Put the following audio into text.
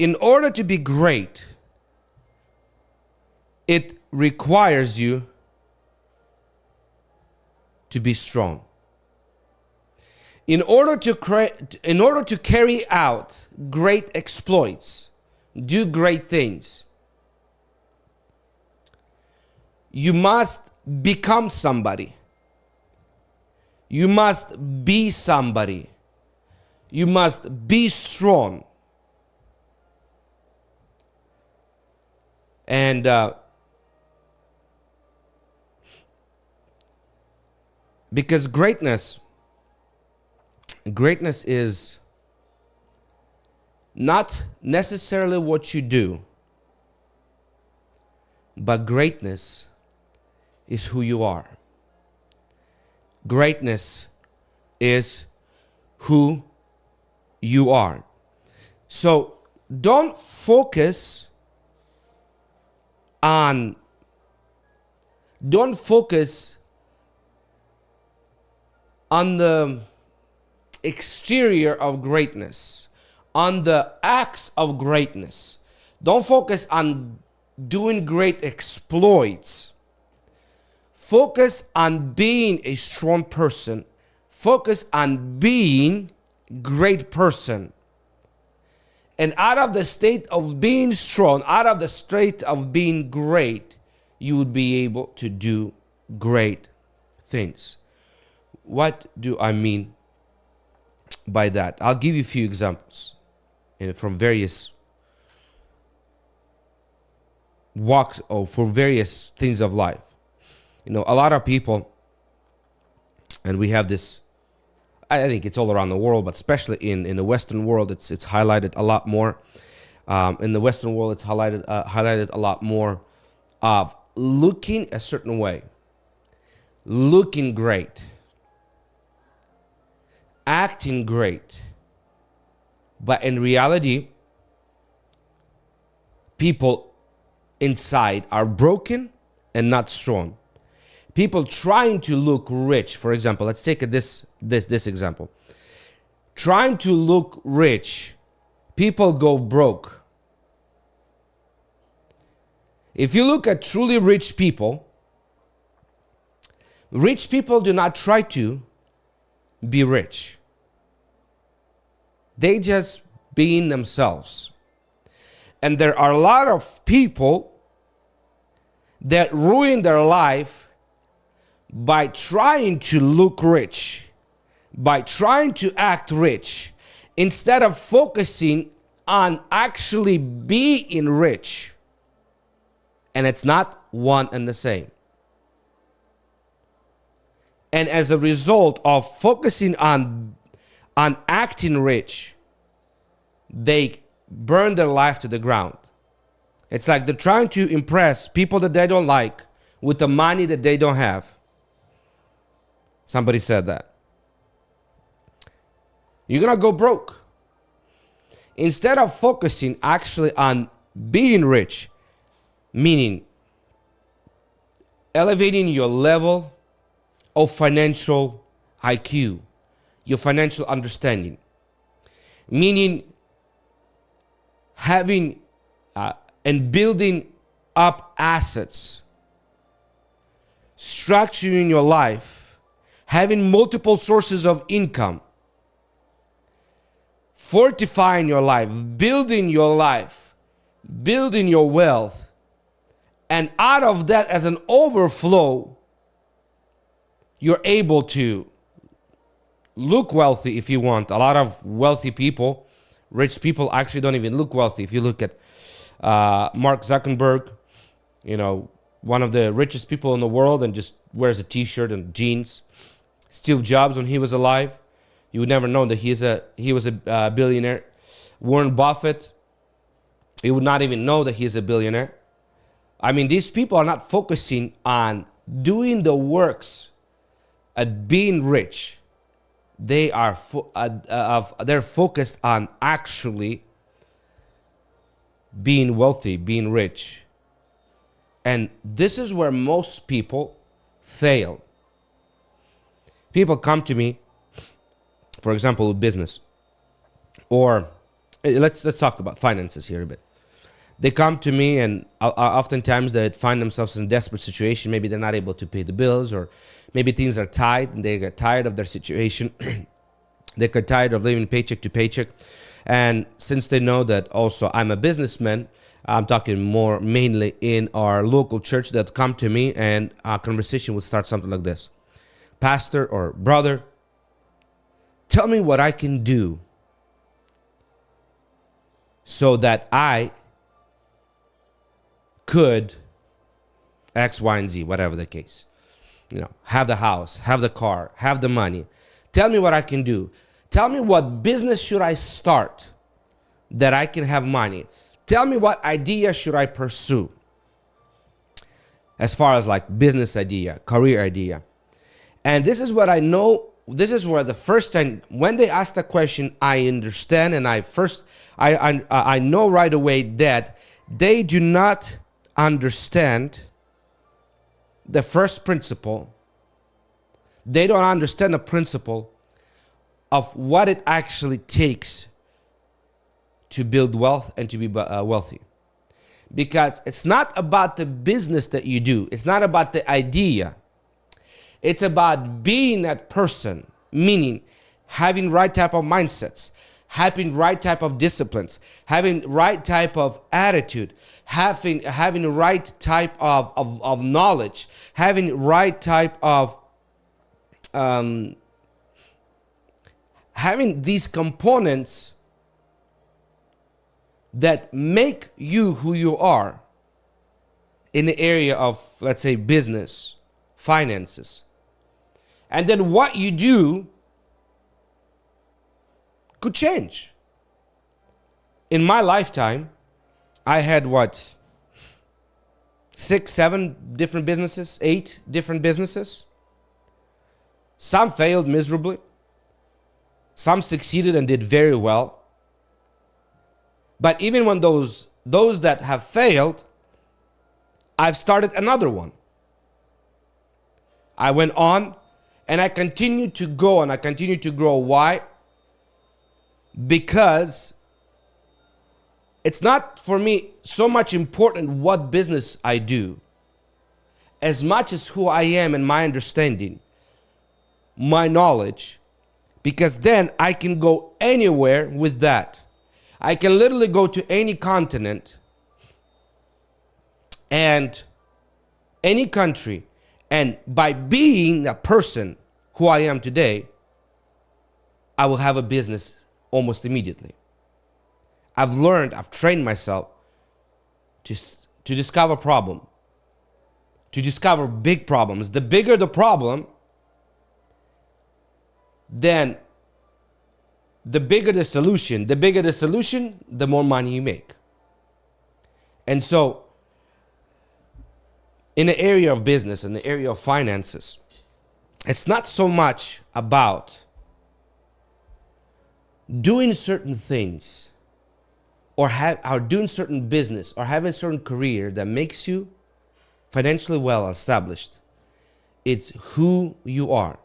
in order to be great, it requires you to be strong. In order to carry out great exploits, do great things, you must become somebody. You must be somebody. You must be strong. And because greatness is not necessarily what you do, but greatness is who you are. Greatness is who you are. So don't focus on the exterior of greatness, on the acts of greatness. Don't focus on doing great exploits. Focus on being a strong person. Focus on being a great person. And out of the state of being strong, out of the state of being great, you would be able to do great things. What do I mean by that? I'll give you a few examples from various walks or for various things of life. You know, a lot of people, and we have this, I think it's all around the world, but especially in the Western world, it's highlighted a lot more. In the Western world, it's highlighted a lot more of looking a certain way, looking great, acting great. But in reality, people inside are broken and not strong. People trying to look rich, for example, let's take this example. Trying to look rich, people go broke. If you look at truly rich people do not try to be rich. They just being themselves. And there are a lot of people that ruin their life by trying to look rich, by trying to act rich, instead of focusing on actually being rich. And it's not one and the same. And as a result of focusing on acting rich, they burn their life to the ground. It's like they're trying to impress people that they don't like with the money that they don't have. Somebody said that. You're going to go broke. Instead of focusing actually on being rich, meaning elevating your level of financial IQ, your financial understanding, meaning having and building up assets, structuring your life, having multiple sources of income, fortifying your life, building your wealth, and out of that, as an overflow, you're able to look wealthy if you want. A lot of wealthy people, rich people, actually don't even look wealthy. If you look at Mark Zuckerberg, you know, one of the richest people in the world, and just wears a t-shirt and jeans. Steve Jobs, when he was alive, you would never know that he was a billionaire. Warren Buffett, you would not even know that he's a billionaire. I mean, these people are not focusing on doing the works at being rich. They are they're focused on actually being wealthy, being rich. And this is where most people fail. People come to me, for example, with business, or let's talk about finances here a bit. They come to me, and oftentimes they find themselves in a desperate situation. Maybe they're not able to pay the bills, or maybe things are tight and they get tired of their situation. They get tired of living paycheck to paycheck. And since they know that also I'm a businessman, I'm talking more mainly in our local church, that come to me, and our conversation would start something like this. Pastor or brother, tell me what I can do so that I could X, Y, and Z, whatever the case. Have the house, have the car, have the money. Tell me what I can do. Tell me what business should I start that I can have money. Tell me what idea should I pursue as far as like business idea, career idea. And this is what I know. This is where the first time when they ask the question, I understand, and I know right away that they do not understand the first principle. They don't understand the principle of what it actually takes to build wealth and to be wealthy. Because it's not about the business that you do. It's not about the idea. It's about being that person, meaning having right type of mindsets, having right type of disciplines, having right type of attitude, having the right type of knowledge, having right type of having these components that make you who you are in the area of, let's say, business, finances. And then what you do could change. In my lifetime, I had 6, 7 different businesses, 8 different businesses. Some failed miserably. Some succeeded and did very well. But even when those that have failed, I've started another one. I went on and I continued to go and I continued to grow. Why? Because it's not for me so much important what business I do, as much as who I am and my understanding, my knowledge, because then I can go anywhere with that. I can literally go to any continent and any country, and by being a person who I am today, I will have a business almost immediately. I've trained myself to discover problem, to discover big problems. The bigger the problem, then the bigger the solution. The bigger the solution, the more money you make. And so, in the area of business, in the area of finances, it's not so much about doing certain things or doing certain business or having a certain career that makes you financially well established. It's who you are.